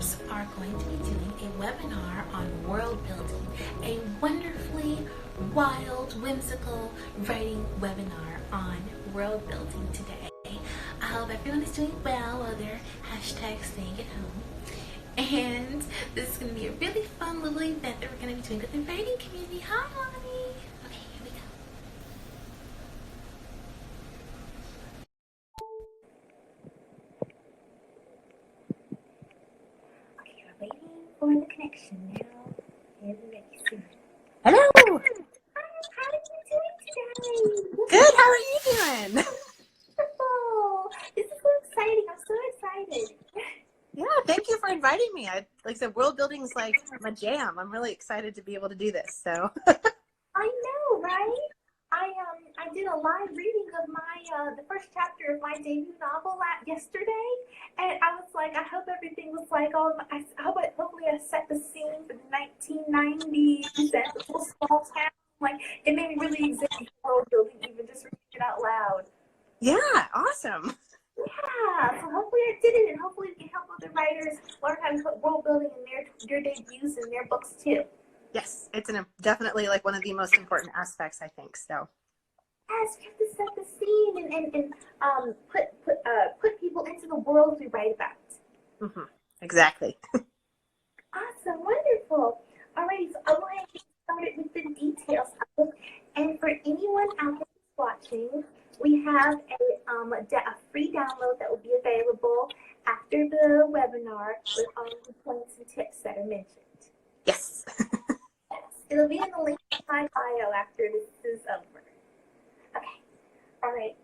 Forbes are going to be doing a webinar on world building, a wonderfully wild, whimsical writing webinar on world building today. I hope everyone is doing well while they're hashtag staying at home. And this is going to be a really fun little event that we're going to be doing with the writing community. Hi, Lani! Okay, here we go. Okay, we're waiting for the connection now. Here we go. Soon. Hello. Hi, how are you doing today? Good. How are you doing? Wonderful. This is so exciting. I'm so excited. Yeah, thank you for inviting me. Like I said, world building is like my jam. I'm really excited to be able to do this. So. I know, right? I did a live reading of my the first chapter of my debut novel yesterday, and I was like, I hope everything was like, hopefully I set the scene for the 1990s and a little small town. Like, it made me really examine world building, even just reading it out loud. Yeah, awesome. Yeah, so hopefully I did it, and hopefully we can help other writers learn how to put world building in their debuts and their books too. Yes, it's definitely like one of the most important aspects, I think. So. Yes, we have to set the scene and put people into the world we write about. Mm-hmm. Exactly. Awesome, wonderful. Alrighty, so I'm going to get started with the details of it. And for anyone out there watching, we have a free download that will be available after the webinar with all the points and tips that are mentioned. Yes. Yes, it'll be in the link in my bio after this is over. Okay, all right.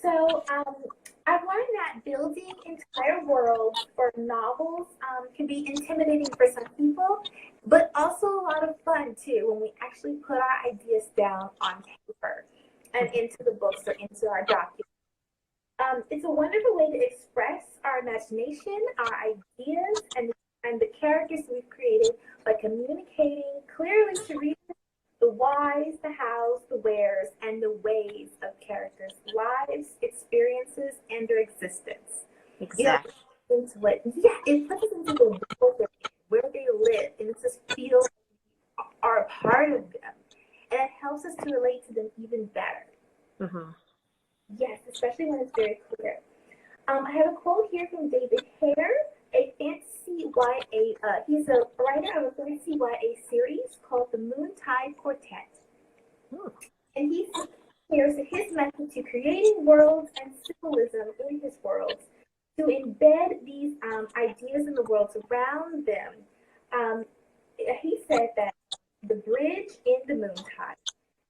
So I've learned that building entire worlds for novels can be intimidating for some people, but also a lot of fun too when we actually put our ideas down on paper and into the books or into our documents. It's a wonderful way to express our imagination, our ideas, and the characters we've created by communicating clearly to readers the whys, the hows, the wheres, and the ways of characters' lives, experiences, and their existence. Exactly. It puts us into the world where they live, and it just feels are a part of them, and it helps us to relate to them even better. Mm-hmm. Yes, especially when it's very clear. I have a quote here from David Hare, a fantasy YA. He's a writer of a fantasy YA series called The Moontide Quartet. And he shares his method to creating worlds and symbolism in his worlds to embed these ideas in the worlds around them. He said that the bridge in the Moontide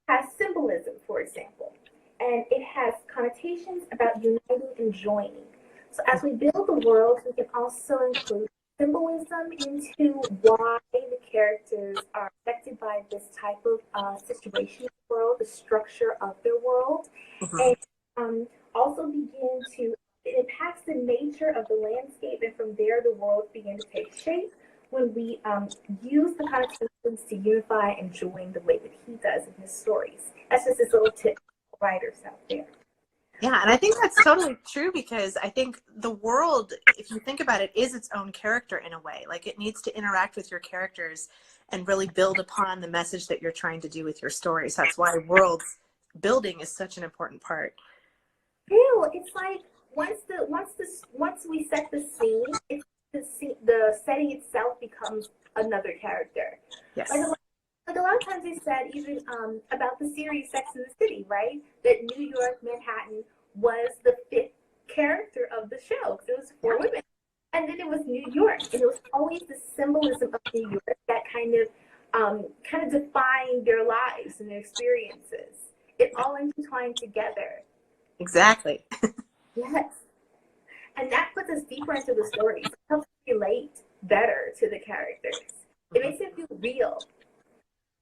has symbolism, for example, and it has connotations about uniting and joining. So as we build the world, we can also include symbolism into why the characters are affected by this type of situation in the world, the structure of their world, and also begin to, it impacts the nature of the landscape, and from there the worlds begin to take shape when we use the connotations to unify and join the way that he does in his stories. That's just his little tip for writers out there. Yeah, and I think that's totally true because I think the world, if you think about it, is its own character in a way. Like it needs to interact with your characters and really build upon the message that you're trying to do with your stories. That's why world building is such an important part. Ew, it's like once we set the scene, the setting itself becomes another character. Yes. Like a lot of times they said even about the series Sex and the City, right? That New York, Manhattan was the fifth character of the show because it was four women. And then it was New York. And it was always the symbolism of New York that kind of defined their lives and their experiences. It all intertwined together. Exactly. Yes. And that puts us deeper into the stories. It helps us relate better to the characters. It makes it feel real.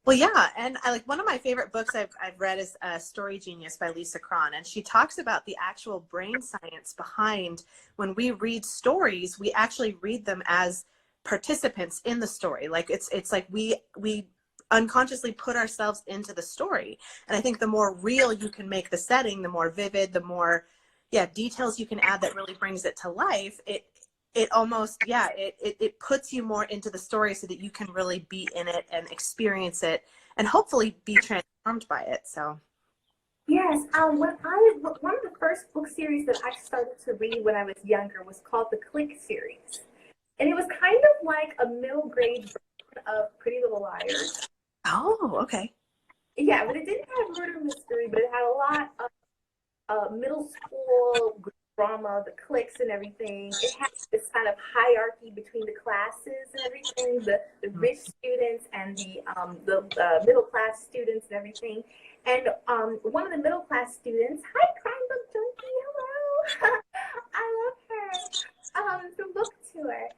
Well, yeah, and I like one of my favorite books I've read is Story Genius by Lisa Cron, and she talks about the actual brain science behind when we read stories. We actually read them as participants in the story. Like it's like we unconsciously put ourselves into the story, and I think the more real you can make the setting, the more vivid, the more details you can add that really brings it to life. it almost, yeah, it puts you more into the story so that you can really be in it and experience it and hopefully be transformed by it. So Yes, one of the first book series that I started to read when I was younger was called the Click series, and it was kind of like a middle grade version of Pretty Little Liars. oh, okay. Yeah, but it didn't have murder mystery, but it had a lot of middle school drama, the cliques and everything. It had this kind of hierarchy between the classes and everything, the rich students and the middle class students and everything. And one of the middle class students, hi Crime Book Junkie, hello, I love her, from Book Tour.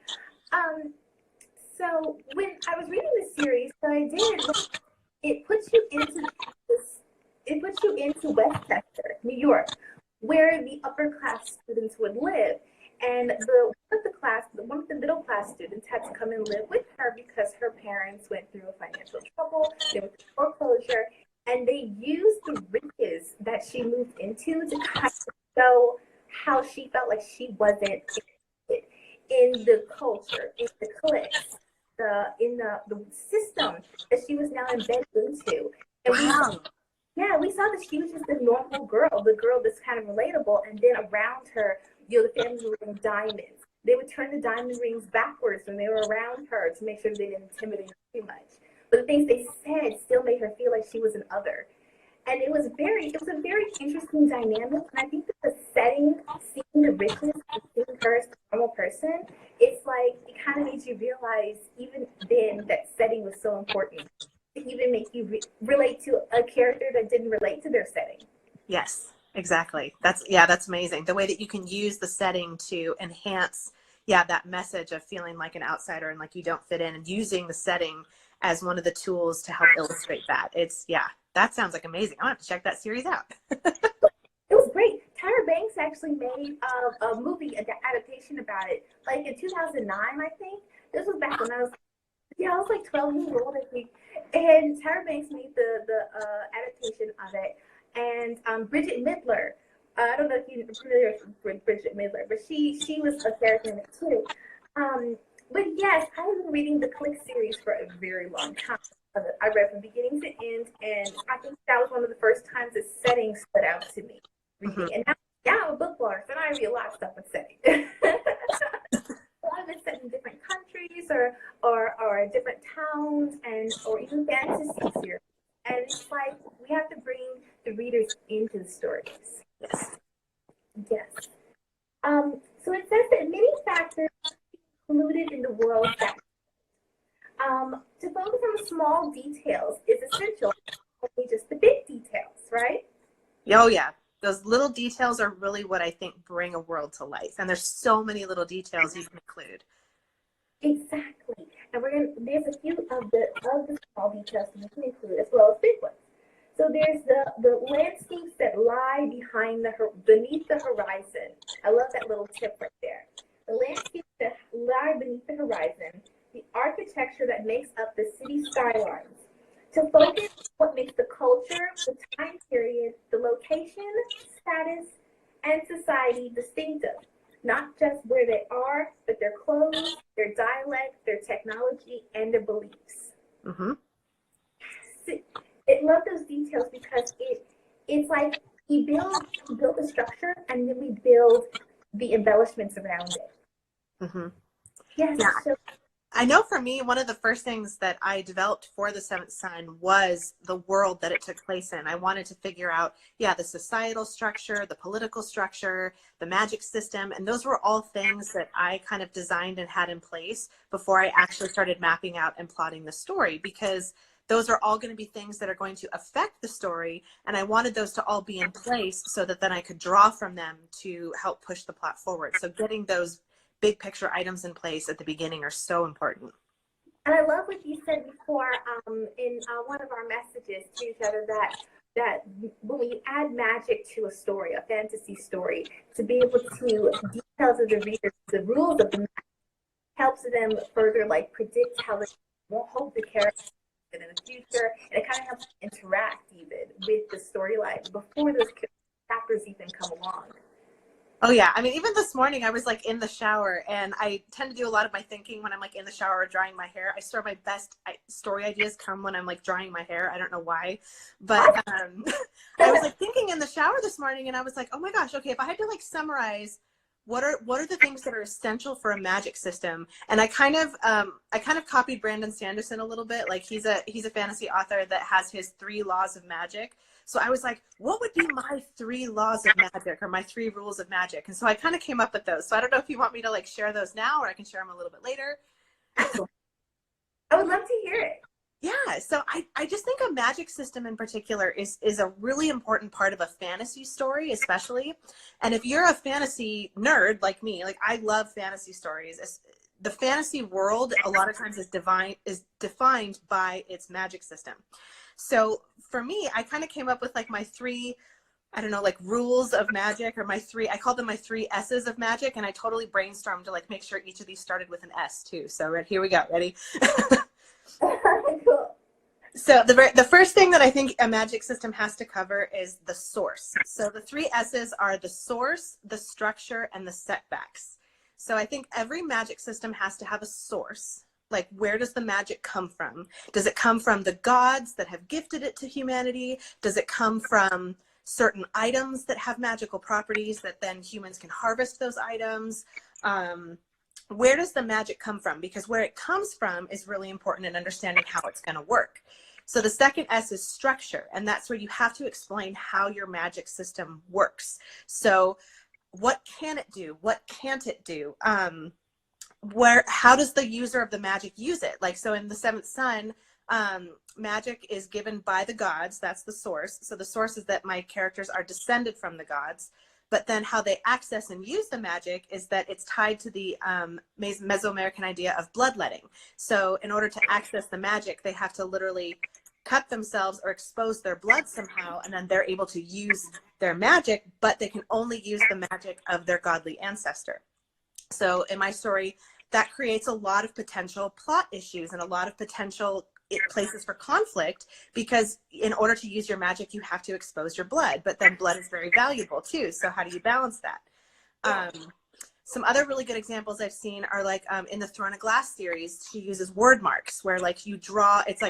So when I was reading this series, what I did was it puts you into this, it puts you into Westchester, New York, where the upper class students would live. And one of the middle class students had to come and live with her because her parents went through a financial trouble, they went through foreclosure, and they used the riches that she moved into to kind of show how she felt like she wasn't in the culture, in the cliques, the system that she was now embedded into. And Wow. we saw that she was just a normal girl, the girl that's kind of relatable. And then around her, the families were wearing diamonds. They would turn the diamond rings backwards when they were around her to make sure they didn't intimidate her too much. But the things they said still made her feel like she was an other. And it was a very interesting dynamic. And I think that the setting, seeing the richness and seeing her as a normal person, it's like it kind of made you realize even then that setting was so important to even make you relate to a character that didn't relate to their setting. Yes, exactly. That's amazing. The way that you can use the setting to enhance, yeah, that message of feeling like an outsider and like you don't fit in, and using the setting as one of the tools to help illustrate that. Yeah, that sounds like amazing. I'll have to check that series out. It was great. Tyra Banks actually made a movie adaptation about it, like in 2009, I think. This was back when I was like 12 years old, I think. And Tyra Banks made the adaptation of it. And Bridget Midler, I don't know if you're familiar with Bridget Midler, but she was a character in it too. But yes, I have been reading the Click series for a very long time. I read from beginning to end, and I think that was one of the first times the setting stood out to me. Reading, Mm-hmm. and now I'm a book blogger, so I read a lot of stuff with setting. A lot of it's set in different countries or different towns or even fantasy series. And it's like we have to bring the readers into the stories. Yes. Yes. So it says that many factors included in the world that to focus on the small details is essential, only just the big details, right? Oh, yeah. Those little details are really what I think bring a world to life. And there's so many little details you can include. Exactly. And there's a few of the small details that you can include as well as big ones. So there's the landscapes that lie beneath the horizon. I love that little tip right there. The landscapes that lie beneath the horizon, the architecture that makes up the city skylines. To focus on what makes the culture, the time period, the location, status, and society distinctive. Not just where they are, but their clothes, their dialect, their technology, and their beliefs. Mm-hmm. I love those details because it's like we build the structure and then we build the embellishments around it. Mm-hmm. Yes. Yeah. So, I know for me, one of the first things that I developed for the seventh sign was the world that it took place in. I wanted to figure out, yeah, the societal structure, the political structure, the magic system. And those were all things that I kind of designed and had in place before I actually started mapping out and plotting the story, because those are all going to be things that are going to affect the story. And I wanted those to all be in place so that then I could draw from them to help push the plot forward. So getting those big picture items in place at the beginning are so important. and I love what you said before in one of our messages to each other that when we add magic to a story, a fantasy story, to be able to details of the readers, the rules of the magic helps them further like predict how they won't hold the characters in the future, and it kind of helps interact even with the storyline before those chapters even come along. Oh yeah. I mean, even this morning I was like in the shower, and I tend to do a lot of my thinking when I'm like in the shower or drying my hair. I swear my best story ideas come when I'm like drying my hair. I don't know why, but I was like thinking in the shower this morning, and I was like, oh my gosh, okay, if I had to like summarize what are the things that are essential for a magic system, and I kind of copied Brandon Sanderson a little bit. Like he's a fantasy author that has his 3 laws of magic. So I was like, what would be my 3 laws of magic, or my 3 rules of magic? And so I kind of came up with those. So I don't know if you want me to like share those now, or I can share them a little bit later. Excellent. I would love to hear it. Yeah, so I just think a magic system in particular is a really important part of a fantasy story, especially. And if you're a fantasy nerd like me, like I love fantasy stories. The fantasy world a lot of times is defined by its magic system. So for me, I kind of came up with like my 3, I don't know, like rules of magic, or I called them my 3 S's of magic, and I totally brainstormed to like make sure each of these started with an S too. So here we go. Ready? Cool. So the first thing that I think a magic system has to cover is the source. So the 3 S's are the source, the structure, and the setbacks. So I think every magic system has to have a source. Like, where does the magic come from? Does it come from the gods that have gifted it to humanity? Does it come from certain items that have magical properties that then humans can harvest those items? Where does the magic come from? Because where it comes from is really important in understanding how it's going to work. So the second S is structure, and that's where you have to explain how your magic system works. So what can it do? What can't it do? How does the user of the magic use it? Like, so in the 7th Son, magic is given by the gods. That's the source. So the source is that my characters are descended from the gods. But then how they access and use the magic is that it's tied to the Mesoamerican idea of bloodletting. So in order to access the magic, they have to literally cut themselves or expose their blood somehow, and then they're able to use their magic, but they can only use the magic of their godly ancestor. So in my story, that creates a lot of potential plot issues and a lot of potential places for conflict, because in order to use your magic, you have to expose your blood, but then blood is very valuable too. So how do you balance that? Some other really good examples I've seen are like in the Throne of Glass series, she uses word marks where like you draw, it's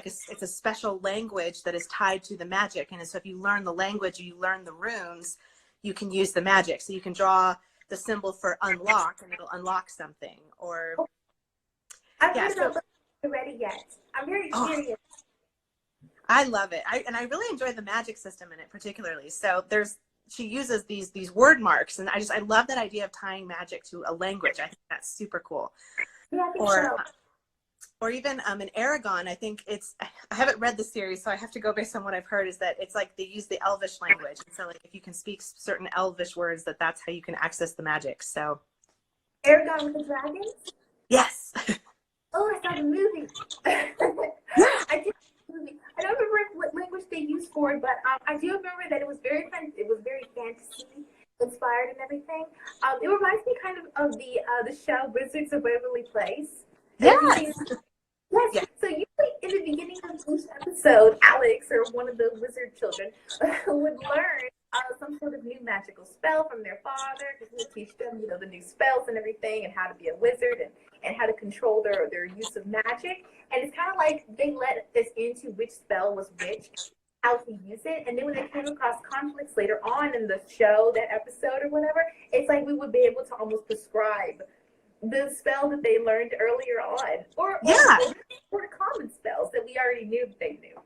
a special language that is tied to the magic. And so if you learn the language, you learn the runes, you can use the magic. So you can draw the symbol for unlock and it'll unlock something. Or I've not read it yet. I'm very curious. I love it. I really enjoy the magic system in it particularly. So she uses these word marks, and I love that idea of tying magic to a language. I think that's super cool. Yeah, I think so. Or even in Aragon, I think I haven't read the series, so I have to go based on what I've heard, is that it's like they use the Elvish language. And so like if you can speak certain Elvish words, that's how you can access the magic. So Aragon with the dragons? Yes. Oh, I saw the movie. I did the movie. I don't remember what language they used for it, but I do remember that it was very fantasy inspired and everything. It reminds me kind of the show Wizards of Waverly Place. Yes. Yes. Yeah. So usually in the beginning of each episode, Alex, or one of the wizard children, would learn some sort of new magical spell from their father, because he would teach them, the new spells and everything, and how to be a wizard and how to control their use of magic. And it's kind of like they let us into which spell was which, how to use it. And then when they came across conflicts later on in the show, that episode or whatever, it's like we would be able to almost prescribe the spell that they learned earlier on, or common spells that we already knew they knew.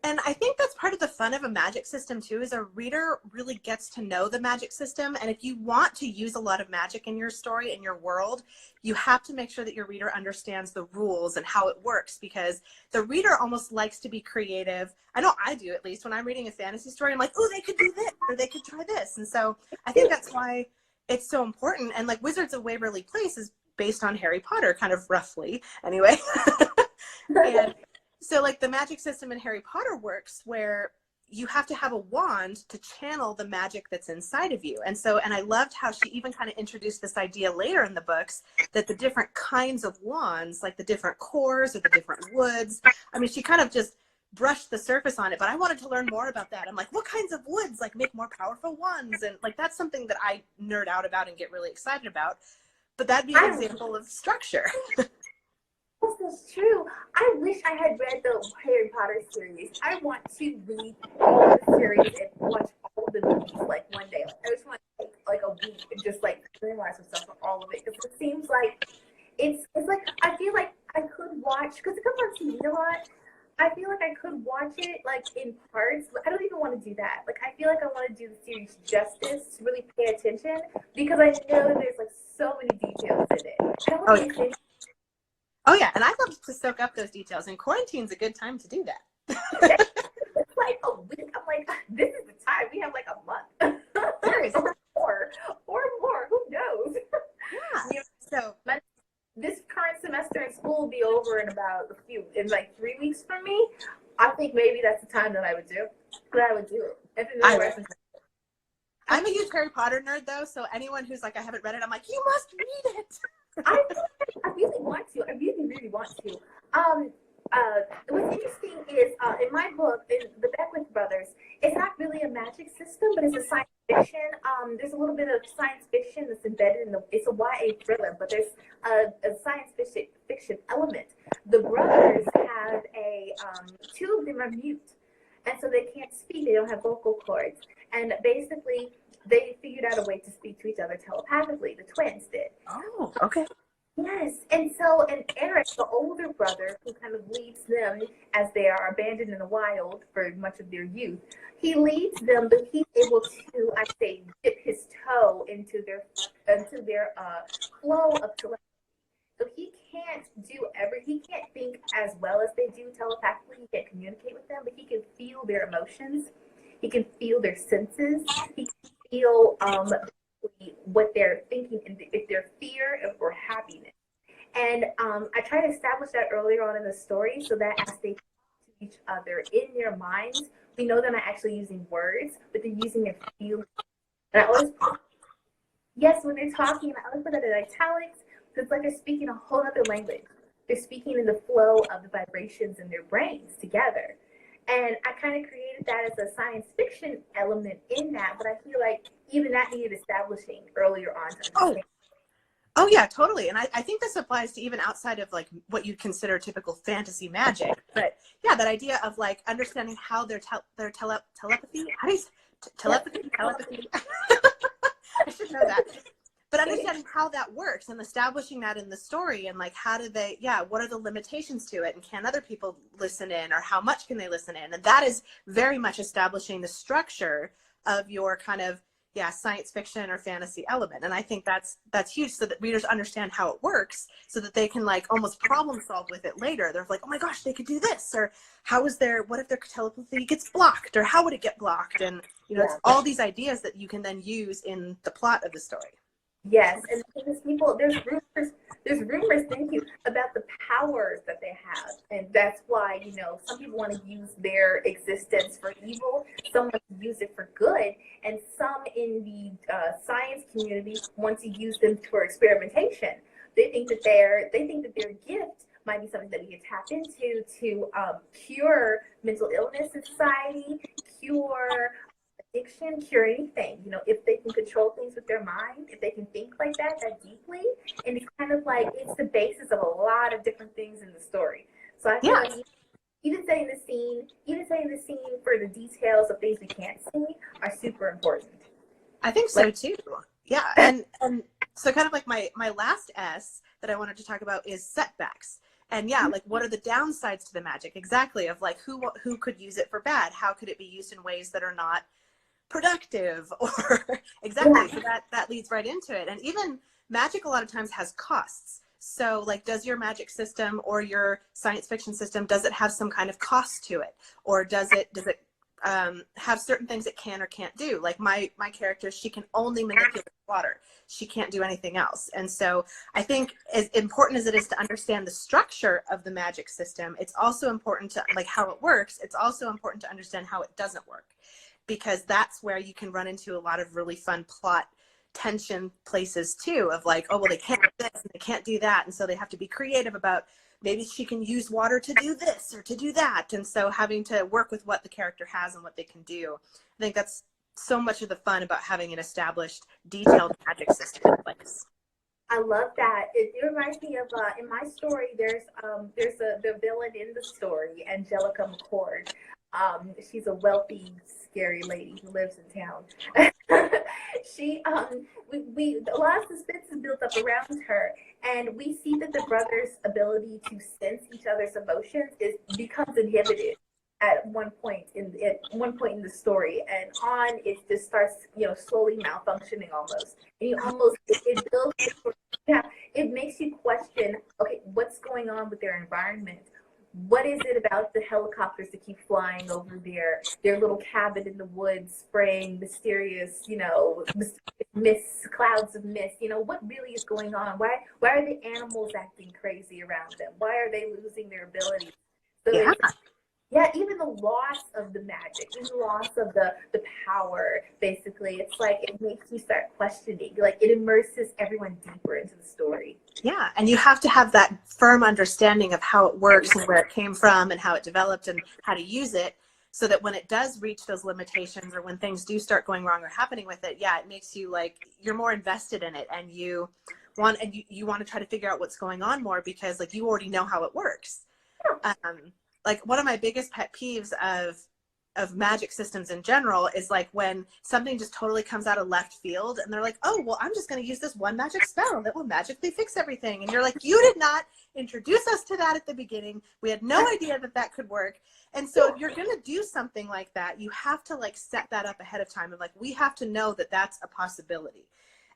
And I think that's part of the fun of a magic system too, is a reader really gets to know the magic system. And if you want to use a lot of magic in your story, in your world, you have to make sure that your reader understands the rules and how it works, because the reader almost likes to be creative. I know I do, at least when I'm reading a fantasy story, I'm like, oh, they could do this, or they could try this. And so I think that's why it's so important. And like Wizards of Waverly Place is based on Harry Potter, kind of roughly anyway. And so like the magic system in Harry Potter works where you have to have a wand to channel the magic that's inside of you. And I loved how she even kind of introduced this idea later in the books, that the different kinds of wands, like the different cores or the different woods, I mean, she kind of just brushed the surface on it, but I wanted to learn more about that. I'm like, what kinds of woods like make more powerful ones? And like, that's something that I nerd out about and get really excited about. But that'd be an example of structure. This is true. I wish I had read the Harry Potter series. I want to read all of the series and watch all of the movies like one day. Like, I just want to take like a week and just like memorize myself for all of it, because it seems like it's like I feel like I could watch, because it comes on TV a lot. I feel like I could watch it like in parts, but I don't even want to do that. Like, I feel like I want to do the series justice to really pay attention, because I know that there's like so many details in it. I don't want to Oh yeah, and I love to soak up those details, and quarantine's a good time to do that. It's like a week. I'm like, this is the time. We have like a month. Seriously. or more. Who knows? Yeah. You know, so this current semester in school will be over in about in like 3 weeks for me. I think maybe that's the time that I would do it. I'm a huge Harry Potter nerd though, so anyone who's like, I haven't read it, I'm like, you must read it. I really want to. I really, really want to. What's interesting is in my book, in the Beckwith Brothers, it's not really a magic system, but it's a science fiction. There's a little bit of science fiction that's embedded in it's a YA thriller, but there's a science fiction element. The brothers have two of them are mute, and so they can't speak. They don't have vocal cords, and basically they figured out a way to speak to each other telepathically. The twins did. Oh, okay. Yes, and Eric, the older brother, who kind of leads them as they are abandoned in the wild for much of their youth, he leads them, but he's able to, I say, dip his toe into their flow of telepathy. So he can't he can't think as well as they do telepathically. He can't communicate with them, but he can feel their emotions. He can feel their senses. He can feel what they're thinking, and if they're fear or happiness. And I try to establish that earlier on in the story, so that as they talk to each other in their minds, we know they're not actually using words, but they're using their feelings. And I always when they're talking, I always put that in italics, because it's like they're speaking a whole other language. They're speaking in the flow of the vibrations in their brains together. And I kind of created that as a science fiction element in that, but I feel like even that needed establishing earlier on. Oh yeah, totally. And I think this applies to even outside of like what you'd consider typical fantasy magic. But yeah, that idea of like understanding how their telepathy, how do you telepathy? I should know that. But understanding how that works and establishing that in the story, and like how do they, what are the limitations to it, and can other people listen in, or how much can they listen in? And that is very much establishing the structure of your kind of science fiction or fantasy element. And I think that's huge, so that readers understand how it works, so that they can like almost problem solve with it later. They're like, oh my gosh, they could do this, or what if their telepathy gets blocked, or how would it get blocked? And it's all these ideas that you can then use in the plot of the story. Yes, and there's rumors, thank you, about the powers that they have. And that's why, some people want to use their existence for evil, some want to use it for good, and some in the science community want to use them for experimentation. They think that their gift might be something that we can tap into to cure mental illness in society, cure addiction, cure anything. If they can control things with their mind, if they can think like that deeply, and it's kind of like it's the basis of a lot of different things in the story. So I feel like even setting the scene for the details of things we can't see are super important. I think so too. Yeah, and so kind of like my last S that I wanted to talk about is setbacks. And like what are the downsides to the magic? Exactly, of like who could use it for bad? How could it be used in ways that are not productive, or exactly. So that leads right into it. And even magic a lot of times has costs. So like, does your magic system or your science fiction system, does it have some kind of cost to it? Or does it have certain things it can or can't do? Like my character, she can only manipulate water. She can't do anything else. And so I think as important as it is to understand the structure of the magic system, it's also important to like how it works. It's also important to understand how it doesn't work, because that's where you can run into a lot of really fun plot tension places too, of like, oh, well, they can't do this and they can't do that. And so they have to be creative about maybe she can use water to do this or to do that. And so having to work with what the character has and what they can do. I think that's so much of the fun about having an established, detailed magic system in place. I love that. It reminds me of in my story. There's the villain in the story, Angelica McCord. She's a wealthy, scary lady who lives in town. She we a lot of suspense is built up around her, and we see that the brothers' ability to sense each other's emotions becomes inhibited at one point in the story, and on it just starts, slowly malfunctioning almost, and you almost it builds. Yeah, it makes you question, okay, what's going on with their environment? What is it about the helicopters that keep flying over their little cabin in the woods, spraying mysterious, mist, clouds of mist? What really is going on? Why are the animals acting crazy around them? Why are they losing their abilities? So Yeah. yeah, even the loss of the magic, even the loss of the power, basically, it's like it makes you start questioning. Like, it immerses everyone deeper into the story. Yeah, and you have to have that firm understanding of how it works and where it came from and how it developed and how to use it, so that when it does reach those limitations or when things do start going wrong or happening with it, yeah, it makes you like, you're more invested in it, and you want to try to figure out what's going on more, because like you already know how it works. Like one of my biggest pet peeves of magic systems in general is like when something just totally comes out of left field and they're like, oh, well, I'm just going to use this one magic spell that will magically fix everything. And you're like, you did not introduce us to that at the beginning. We had no idea that could work. And so if you're going to do something like that, you have to like set that up ahead of time. And like, we have to know that that's a possibility.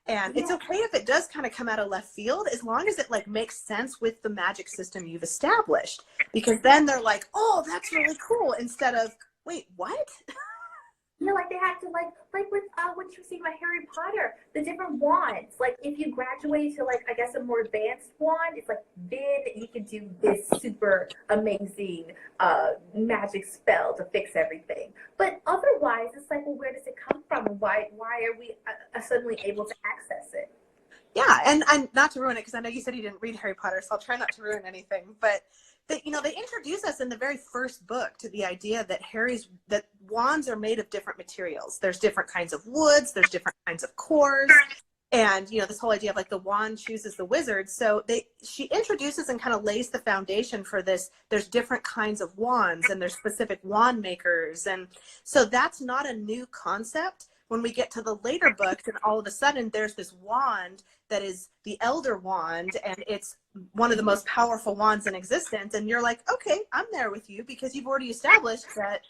And it's okay if it does kind of come out of left field, as long as it like makes sense with the magic system you've established, because then they're like, oh, that's really cool, instead of, wait, what? Like they have to like with what you see by Harry Potter, the different wands. Like if you graduate to like, I guess, a more advanced wand, it's like then you can do this super amazing magic spell to fix everything. But otherwise, it's like, well, where does it come from, and why are we suddenly able to access it? Yeah, and not to ruin it, because I know you said you didn't read Harry Potter, so I'll try not to ruin anything. But they introduce us in the very first book to the idea that wands are made of different materials. There's different kinds of woods, there's different kinds of cores, and this whole idea of like the wand chooses the wizard. So she introduces and kind of lays the foundation for this. There's different kinds of wands, and there's specific wand makers, and so that's not a new concept. When we get to the later books, and all of a sudden there's this wand that is the Elder Wand, and it's one of the most powerful wands in existence, and you're like, okay, I'm there with you, because you've already established that,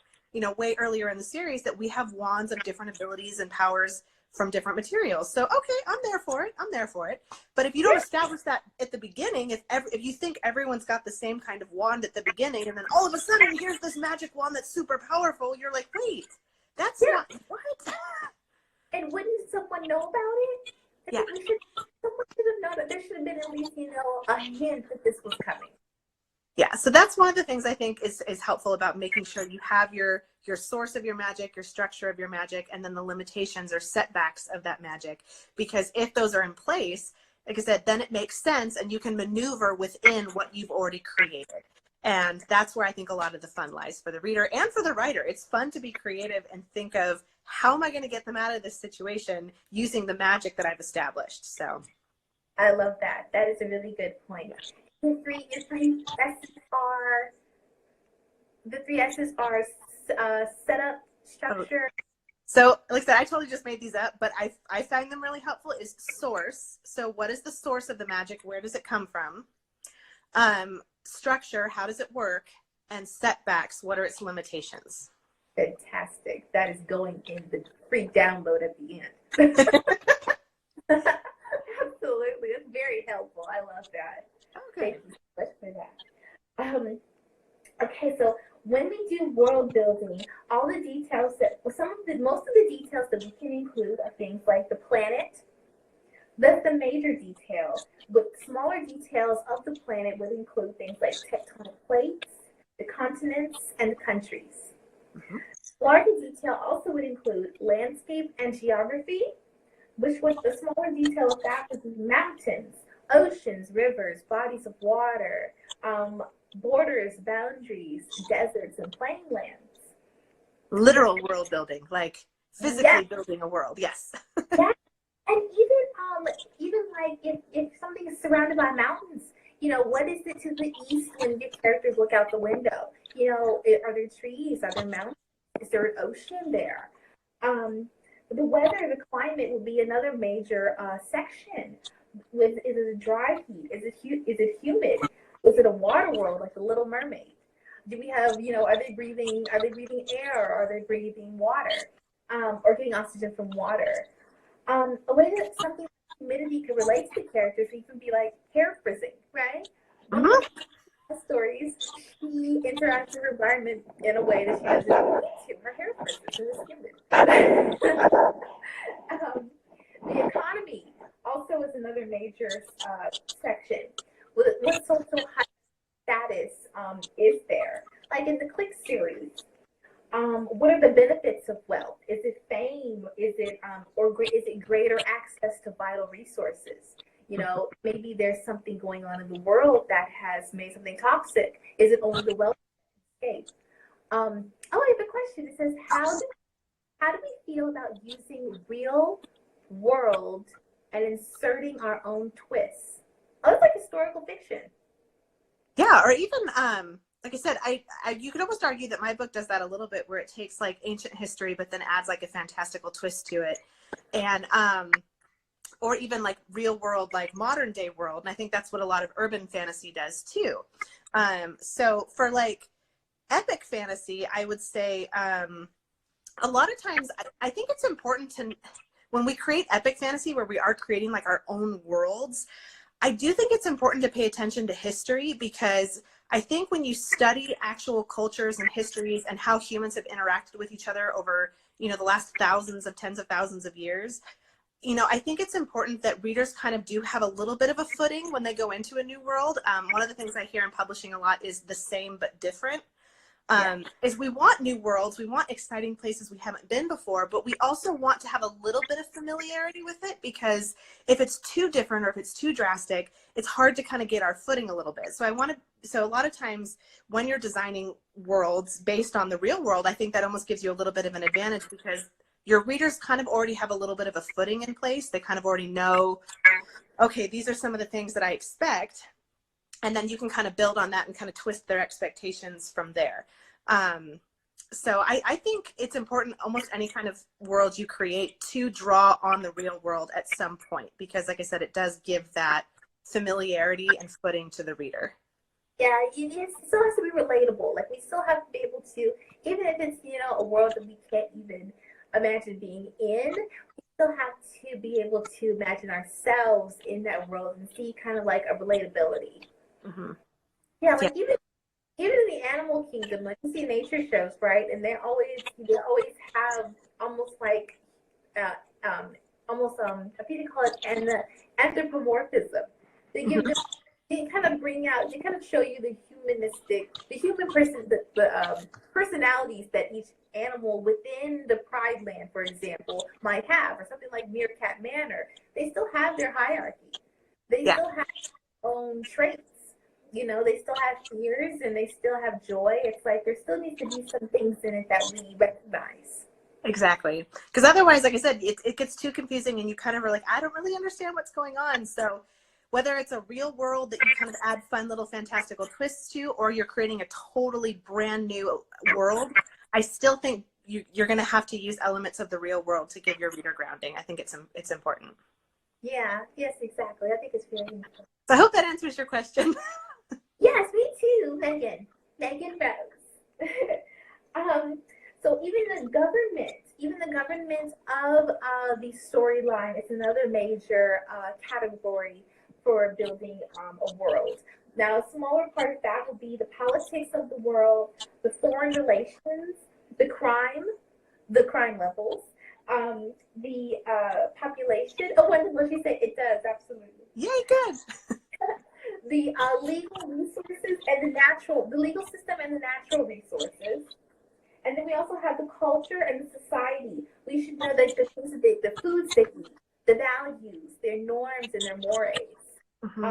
way earlier in the series, that we have wands of different abilities and powers from different materials. So okay, I'm there for it. But if you don't establish that at the beginning, if you think everyone's got the same kind of wand at the beginning, and then all of a sudden here's this magic wand that's super powerful, you're like, wait, that's not what? And wouldn't someone know about it? Yeah. Someone should have known that. There should have been at least, a hint that this was coming. Yeah, so that's one of the things I think is helpful about making sure you have your source of your magic, your structure of your magic, and then the limitations or setbacks of that magic. Because if those are in place, like I said, then it makes sense, and you can maneuver within what you've already created. And that's where I think a lot of the fun lies for the reader and for the writer. It's fun to be creative and think of, how am I going to get them out of this situation using the magic that I've established? So I love that. That is a really good point. The three S's are setup, structure. So like I said, I totally just made these up, but I find them really helpful. Is source. So what is the source of the magic? Where does it come from? Structure, how does it work? And setbacks, what are its limitations? Fantastic. That is going in the free download at the end. Absolutely. It's very helpful. I love that. Okay. Thank you so much for that. Okay, so when we do world building, all the details most of the details that we can include are things like the planet. That's the major detail. But smaller details of the planet would include things like tectonic plates, the continents, and the countries. Mm-hmm. Larger detail also would include landscape and geography, which was the smaller detail of that would be mountains, oceans, rivers, bodies of water, borders, boundaries, deserts, and plain lands. Literal world building, like physically Yes, building a world. Yes. yes. And even like if something is surrounded by mountains, what is it to the east when your characters look out the window? Are there trees? Are there mountains? Is there an ocean there? The weather, the climate will be another major section. Is it a dry heat? Is it humid? Is it a water world like the Little Mermaid? Do we have, are they breathing air, or are they breathing water? Or getting oxygen from water? A way that something like humidity could relate to the characters, you can be like hair frizzing, right? In one of the stories, she interacts with her environment in a way that she doesn't need to. Her hair frizzes and is humid. The economy also is another major section. What social status is there? Like in the Click series, what are the benefits of wealth? Is it fame? Is it is it greater access to vital resources? Maybe there's something going on in the world that has made something toxic. Is it only the wealth escape? I have a question. It says, how do we feel about using real world and inserting our own twists? Oh, it's like historical fiction. Yeah, or even like I said, you could almost argue that my book does that a little bit, where it takes like ancient history, but then adds like a fantastical twist to it, and or even like real world, like modern day world. And I think that's what a lot of urban fantasy does too. So for like epic fantasy, I would say a lot of times I think it's important to, when we create epic fantasy where we are creating like our own worlds, I do think it's important to pay attention to history, because I think when you study actual cultures and histories and how humans have interacted with each other over, the last tens of thousands of years, I think it's important that readers kind of do have a little bit of a footing when they go into a new world. One of the things I hear in publishing a lot is the same but different. Is we want new worlds, we want exciting places we haven't been before, but we also want to have a little bit of familiarity with it, because if it's too different or if it's too drastic, it's hard to kind of get our footing a little bit. So a lot of times when you're designing worlds based on the real world, I think that almost gives you a little bit of an advantage, because your readers kind of already have a little bit of a footing in place. They kind of already know, okay, these are some of the things that I expect. And then you can kind of build on that and kind of twist their expectations from there. So I think it's important, almost any kind of world you create, to draw on the real world at some point, because like I said, it does give that familiarity and footing to the reader. Yeah, it still has to be relatable. Like, we still have to be able to, even if it's, a world that we can't even imagine being in, we still have to be able to imagine ourselves in that world and see kind of like a relatability. Mm-hmm. Yeah, like even in the animal kingdom, like you see nature shows, right? And they always have almost like I think they call it anthropomorphism. They give them, they kind of show you the human person, the personalities that each animal within the Pride Land, for example, might have, or something like Meerkat Manor. They still have their hierarchy. They still have their own traits. They still have fears and they still have joy. It's like there still needs to be some things in it that we recognize. Exactly. Because otherwise, like I said, it gets too confusing and you kind of are like, I don't really understand what's going on. So whether it's a real world that you kind of add fun little fantastical twists to, or you're creating a totally brand new world, I still think you're going to have to use elements of the real world to give your reader grounding. I think it's important. Yeah, yes, exactly. I think it's very important. So I hope that answers your question. Yes, me too, Megan Rose. So even the government of the storyline is another major category for building a world. Now, a smaller part of that would be the politics of the world, the foreign relations, the crime levels, the population. Oh, what she said, it does, absolutely. Yay, good. The legal resources and the legal system and the natural resources. And then we also have the culture and the society. We should know that the foods they eat, the values, their norms, and their mores. Mm-hmm.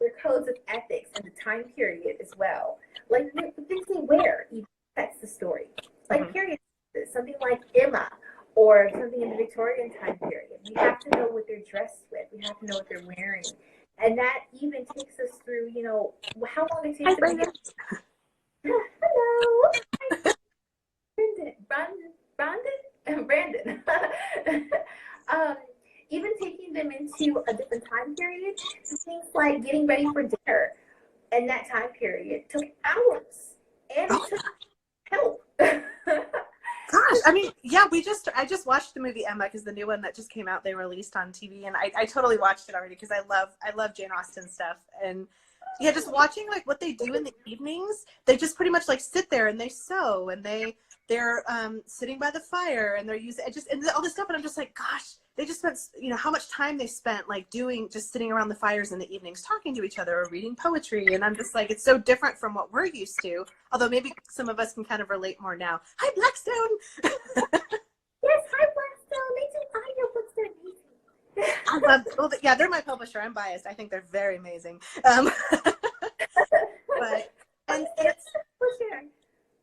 their codes of ethics and the time period as well. Like the things they wear, even affects the story. Like period, something like Emma or something in the Victorian time period. We have to know what they're dressed with. We have to know what they're wearing. And that even takes us through, you know, how long it takes them to get. Hello. Brandon. Even taking them into a different time period, things like getting ready for dinner and that time period took hours and it took help. Gosh, I mean, yeah, I just watched the movie Emma because the new one that just came out, they released on TV, and I totally watched it already because I love Jane Austen stuff. And yeah, just watching like what they do in the evenings, they just pretty much like sit there and they sew and they're sitting by the fire and they're using and all this stuff, and I'm just like, gosh, they just spent, you know, how much time they spent like just sitting around the fires in the evenings talking to each other or reading poetry. And I'm just like, it's so different from what we're used to, although maybe some of us can kind of relate more now. Hi, Blackstone. Yes, hi, Blackstone. They do audiobooks. They're amazing. I love, yeah, they're my publisher. I'm biased. I think they're very amazing. But and it's for sure.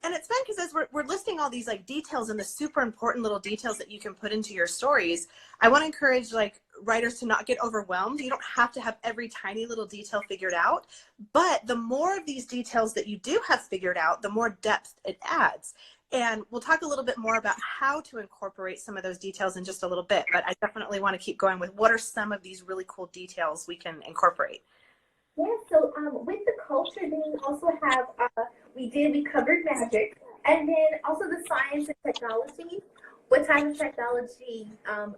And it's fun because as we're listing all these like details and the super important little details that you can put into your stories, I want to encourage like writers to not get overwhelmed. You don't have to have every tiny little detail figured out, but the more of these details that you do have figured out, the more depth it adds. And we'll talk a little bit more about how to incorporate some of those details in just a little bit, but I definitely want to keep going with what are some of these really cool details we can incorporate. Yeah, so with the culture, then we also have, we covered magic, and then also the science and technology. What type of technology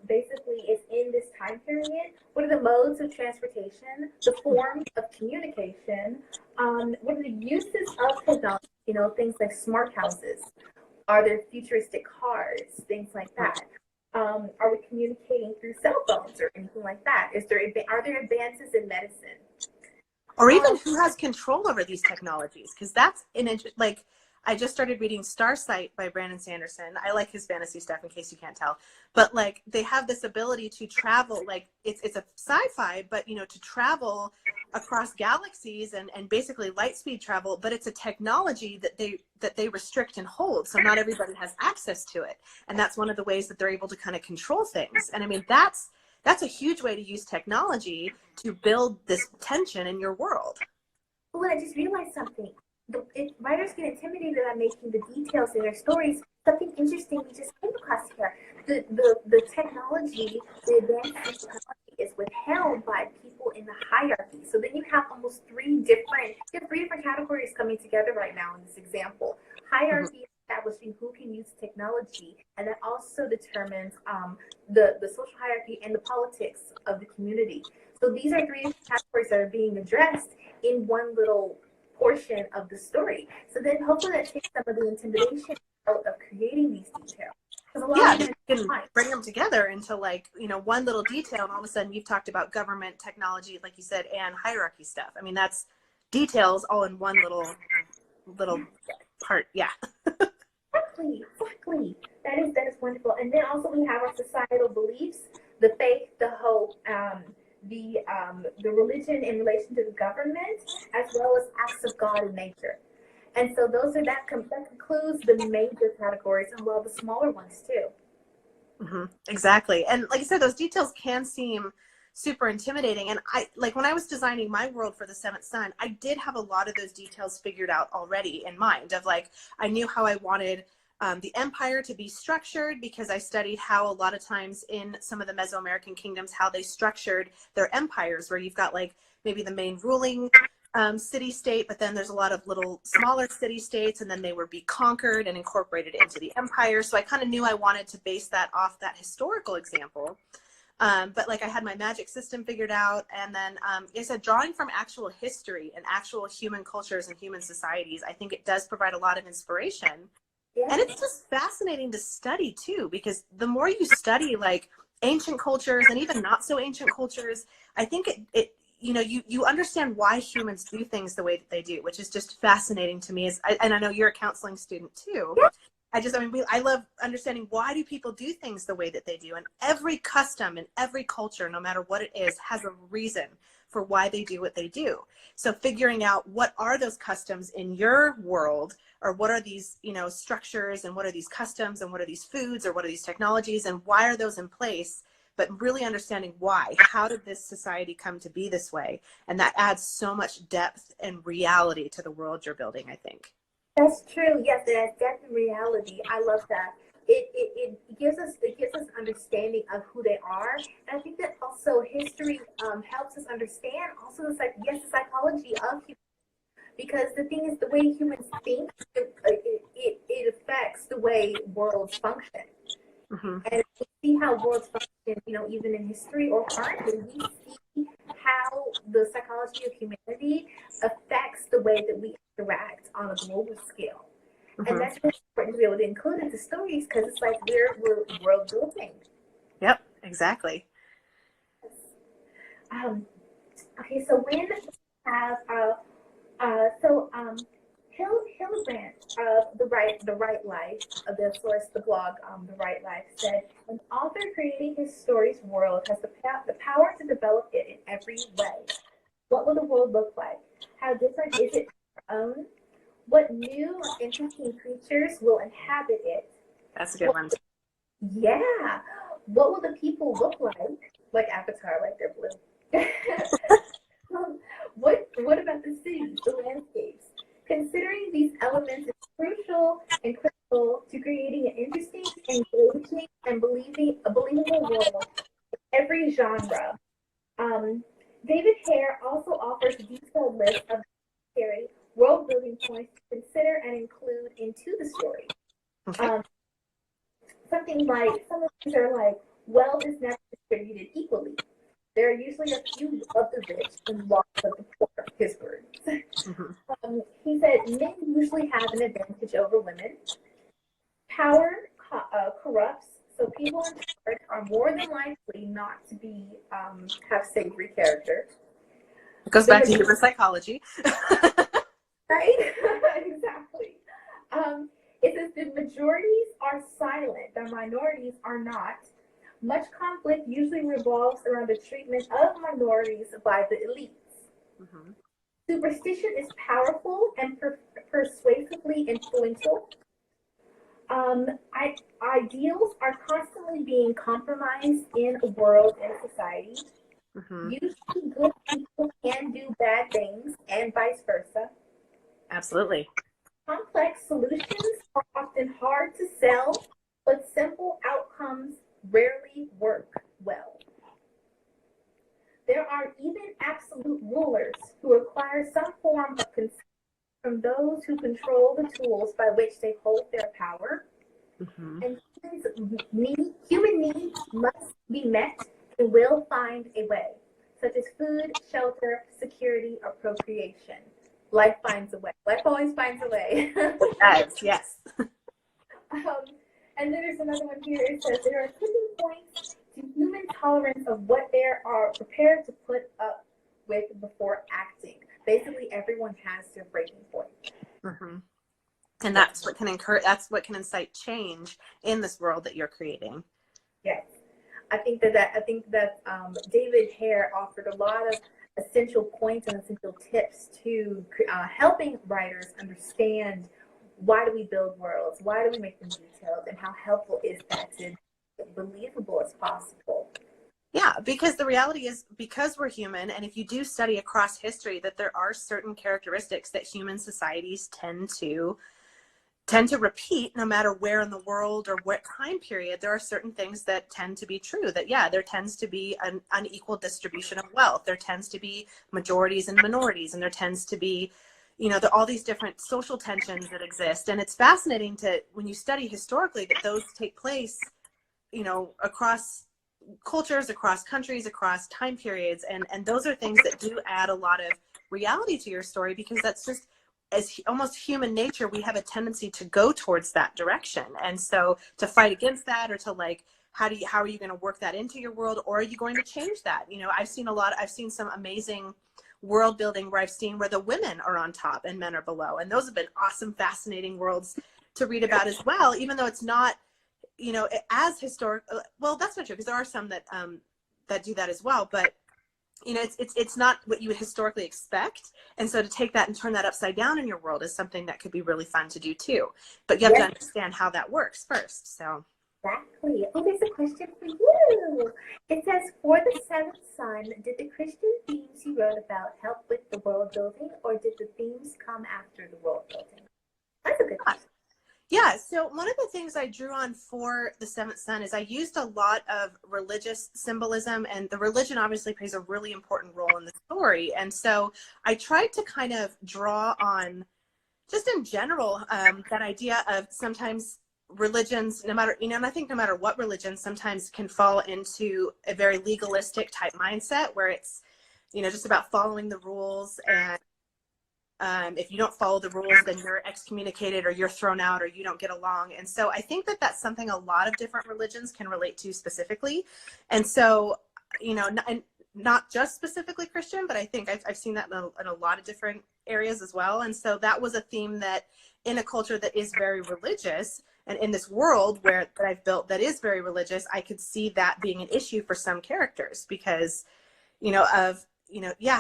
basically is in this time period? What are the modes of transportation, the forms of communication? What are the uses of technology? You know, things like smart houses. Are there futuristic cars? Things like that. Are we communicating through cell phones or anything like that? Are there advances in medicine? Or even who has control over these technologies? Because that's like, I just started reading Starsight by Brandon Sanderson. I like his fantasy stuff, in case you can't tell. But like, they have this ability to travel, like it's a sci-fi, but you know, to travel across galaxies and basically light speed travel, but it's a technology that they restrict and hold. So not everybody has access to it. And that's one of the ways that they're able to kind of control things. And I mean, that's a huge way to use technology to build this tension in your world. Well, I just realized something. If writers get intimidated by making the details in their stories, something interesting we just came across here. The technology, the advanced technology is withheld by people in the hierarchy. So then you have almost three different categories coming together right now in this example. Hierarchy establishing who can use technology, and that also determines the social hierarchy and the politics of the community. So these are three categories that are being addressed in one little portion of the story. So then hopefully that takes some of the intimidation out of creating these details. Yeah, you can bring them together into like, you know, one little detail, and all of a sudden you've talked about government, technology, like you said, and hierarchy stuff. I mean, that's details all in one little part. Yeah. Exactly. That is wonderful. And then also we have our societal beliefs, the faith, the hope, the religion in relation to the government, as well as acts of God in nature. And so that concludes the major categories, and well, the smaller ones too. Mm-hmm. Exactly. And like I said, those details can seem super intimidating. And I, like when I was designing my world for the Seventh Son, I did have a lot of those details figured out already in mind. Of like, I knew how I wanted the empire to be structured, because I studied how a lot of times in some of the Mesoamerican kingdoms, how they structured their empires, where you've got like maybe the main ruling city-state, but then there's a lot of little smaller city-states, and then they would be conquered and incorporated into the empire. So I kind of knew I wanted to base that off that historical example. But like I had my magic system figured out, and then like I said, drawing from actual history and actual human cultures and human societies, I think it does provide a lot of inspiration. Yeah. And it's just fascinating to study too, because the more you study like ancient cultures and even not so ancient cultures, I think it you know, you understand why humans do things the way that they do, which is just fascinating to me. And I know you're a counseling student too. Yeah. I love understanding, why do people do things the way that they do? And every custom and every culture, no matter what it is, has a reason for why they do what they do. So figuring out what are those customs in your world, or what are these, you know, structures, and what are these customs, and what are these foods, or what are these technologies, and why are those in place? But really understanding why. How did this society come to be this way? And that adds so much depth and reality to the world you're building, I think. That's true. Yes, it has depth and reality. I love that. It gives us understanding of who they are, and I think that also history helps us understand also the psychology of humans, because the thing is, the way humans think, it affects the way worlds function. Mm-hmm. And we see how worlds function, you know, even in history or currently, we see how the psychology of humanity affects the way that we interact on a global scale. Mm-hmm. And that's really important to be able to include into stories, because it's like we're world building. Yep, exactly. Okay, so when we have Hillebrand of the Right Life, of the source, the blog, The Right Life, said, an author creating his story's world has the power to develop it in every way. What will the world look like? How different is it from our own? What new or interesting creatures will inhabit it? That's a good one. Yeah. What will the people look like? Like Avatar, like they're blue. What about the cities, the landscapes? Considering these elements is crucial and critical to creating an interesting, engaging, and a believable world in every genre. David Hare also offers a detailed list of necessary world-building points to consider and include into the story. Okay. Some of these are like, wealth is never distributed equally. There are usually a few of the rich and lots of the poor, his words. Mm-hmm. He said men usually have an advantage over women. Power corrupts, so people in charge are more than likely not to be have savory character. It goes back to human psychology. Right? Exactly. It says the majorities are silent, the minorities are not. Much conflict usually revolves around the treatment of minorities by the elites. Mm-hmm. Superstition is powerful and persuasively influential. Ideals are constantly being compromised in a world and society. Mm-hmm. Usually good people can do bad things and vice versa. Absolutely. Complex solutions are often hard to sell, but simple outcomes rarely work well. There are even absolute rulers who require some form of consent from those who control the tools by which they hold their power. Mm-hmm. And human needs must be met and will find a way, such as food, shelter, security, or procreation. Life finds a way. Life always finds a way. It does, yes. And then there's another one here. It says there are tipping points to human tolerance of what they are prepared to put up with before acting. Basically, everyone has their breaking point. Mm-hmm. And that's what can that's what can incite change in this world that you're creating. Yes, I think that David Hare offered a lot of essential points and essential tips to helping writers understand, why do we build worlds, why do we make them detailed, and how helpful is that to be believable as possible. Yeah, because the reality is, because we're human, and if you do study across history, that there are certain characteristics that human societies tend to repeat, no matter where in the world or what time period. There are certain things that tend to be true, that there tends to be an unequal distribution of wealth, there tends to be majorities and minorities, and there tends to be, all these different social tensions that exist. And it's fascinating when you study historically, that those take place, across cultures, across countries, across time periods. And those are things that do add a lot of reality to your story, because that's just, as almost human nature, we have a tendency to go towards that direction. And so to fight against that, or to how are you going to work that into your world, or are you going to change that? I've seen some amazing world building where I've seen where the women are on top and men are below. And those have been awesome, fascinating worlds to read about as well, even though it's not, as historic. Well, that's not true, because there are some that do that as well. But it's not what you would historically expect. And so to take that and turn that upside down in your world is something that could be really fun to do too. But you have to understand how that works first. So exactly. Oh, there's a question for you. It says, for the seventh son, did the Christian themes you wrote about help with the world building, or did the themes come after the world building? That's a good question. Yeah, so one of the things I drew on for the seventh son is I used a lot of religious symbolism, and the religion obviously plays a really important role in the story. And so I tried to kind of draw on, just in general, that idea of sometimes religions, no matter, and I think no matter what religion, sometimes can fall into a very legalistic type mindset where it's, just about following the rules, and if you don't follow the rules, then you're excommunicated or you're thrown out or you don't get along. And so I think that that's something a lot of different religions can relate to specifically. And so, and not just specifically Christian, but I think I've seen that in a lot of different areas as well. And so that was a theme that in a culture that is very religious, and in this world that I've built that is very religious, I could see that being an issue for some characters because,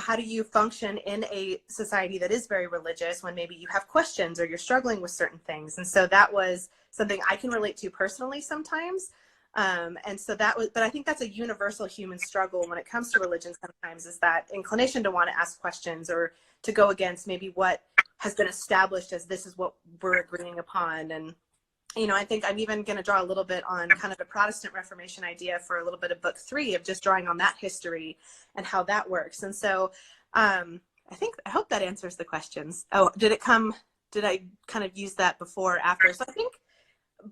how do you function in a society that is very religious when maybe you have questions or you're struggling with certain things? And so that was something I can relate to personally sometimes. And so but I think that's a universal human struggle when it comes to religion sometimes, is that inclination to want to ask questions or to go against maybe what has been established as this is what we're agreeing upon. And I think I'm even going to draw a little bit on kind of the Protestant Reformation idea for a little bit of book 3 of just drawing on that history and how that works. And so I hope that answers the questions. Oh, did I kind of use that before or after? So I think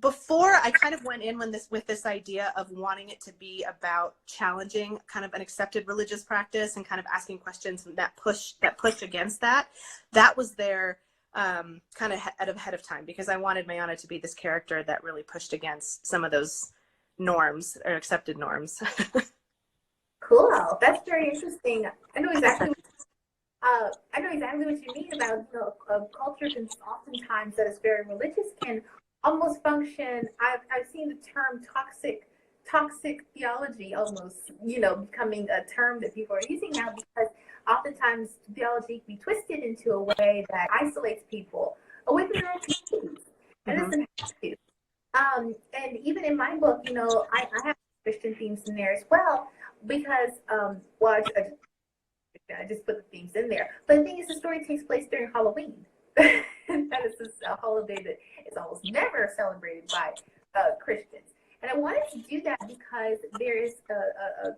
before I kind of went in with this idea of wanting it to be about challenging kind of an accepted religious practice and kind of asking questions that push against that was there kind of ahead of time, because I wanted Mayana to be this character that really pushed against some of those norms or accepted norms. Cool. That's very interesting. I know exactly what you mean about culture can oftentimes that is very religious can almost function. I've seen the term toxic theology almost becoming a term that people are using now, because oftentimes theology can be twisted into a way that isolates people away from their own communities. And it doesn't have to. And even in my book, I have Christian themes in there as well, because I just put the themes in there. But the thing is, the story takes place during Halloween. That is a holiday that is almost never celebrated by Christians. And I wanted to do that because there is a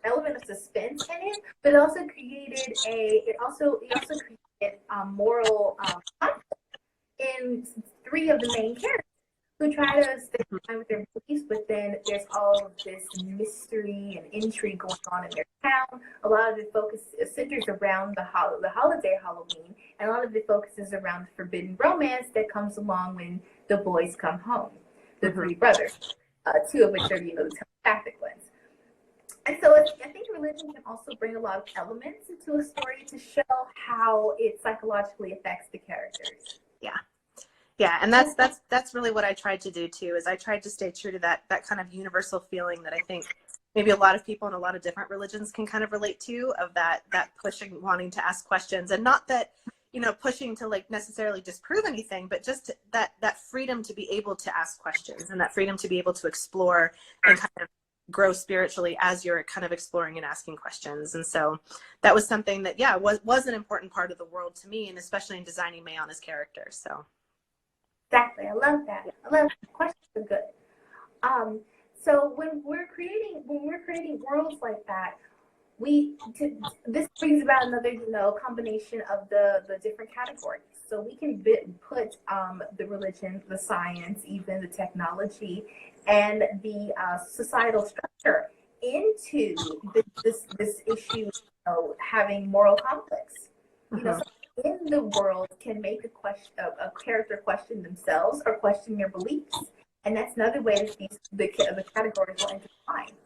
element of suspense in it, but it also created moral conflict in 3 of the main characters who try to stay in line with their beliefs, but then there's all of this mystery and intrigue going on in their town. A lot of it centers around the holiday Halloween, and a lot of it focuses around forbidden romance that comes along when the boys come home, the 3 brothers. 2 of which are, the telepathic ones. And so I think religion can also bring a lot of elements into a story to show how it psychologically affects the characters. Yeah, and that's really what I tried to do too, is I tried to stay true to that kind of universal feeling that I think maybe a lot of people in a lot of different religions can kind of relate to, of that pushing, wanting to ask questions, and not that pushing to necessarily disprove anything, but just that freedom to be able to ask questions, and that freedom to be able to explore and kind of grow spiritually as you're kind of exploring and asking questions. And so that was something that was an important part of the world to me, and especially in designing Mayana's character. So exactly, I love that. Questions are good. So when we're creating worlds like that, this brings about another combination of the different categories. So we can put the religion, the science, even the technology, and the societal structure into this issue of having moral conflicts. So in the world can make a character question themselves or question their beliefs, and that's another way that the categories will intertwine.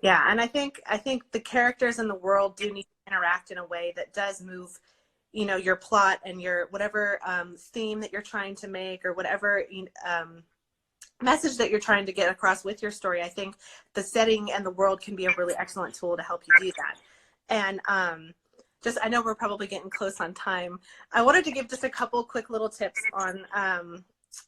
Yeah, and I think the characters in the world do need to interact in a way that does move, your plot and your whatever theme that you're trying to make, or whatever message that you're trying to get across with your story. I think the setting and the world can be a really excellent tool to help you do that. And just, I know we're probably getting close on time. I wanted to give just a couple quick little tips on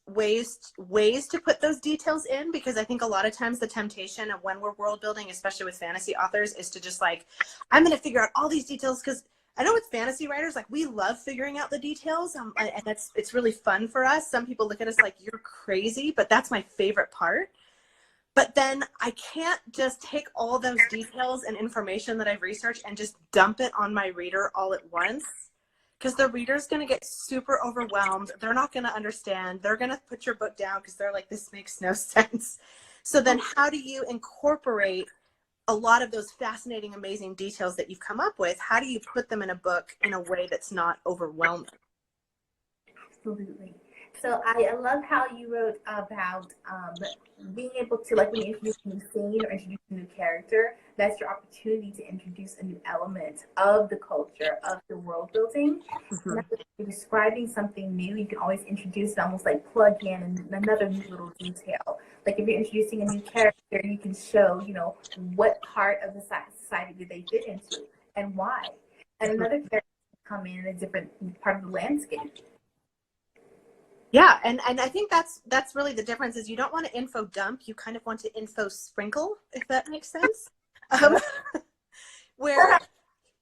ways to put those details in, because I think a lot of times the temptation of when we're world building, especially with fantasy authors, is to just like, I'm going to figure out all these details, because I know with fantasy writers, like, we love figuring out the details, and it's really fun for us. Some people look at us like, you're crazy, but that's my favorite part. But then I can't just take all those details and information that I've researched and just dump it on my reader all at once, because the reader's going to get super overwhelmed. They're not going to understand. They're going to put your book down because they're like, this makes no sense. So then how do you incorporate a lot of those fascinating, amazing details that you've come up with? How do you put them in a book in a way that's not overwhelming? Absolutely. So I love how you wrote about being able to, like, when you introduce a new scene or introduce a new character, that's your opportunity to introduce a new element of the culture, of the world building. Mm-hmm. And if you're describing something new, you can always introduce it, almost like plug in another new little detail. Like if you're introducing a new character, you can show, you know, what part of the society did they fit into and why. And another character can come in a different part of the landscape. Yeah, and I think that's really the difference, is you don't want to info dump, you kind of want to info sprinkle, if that makes sense. Where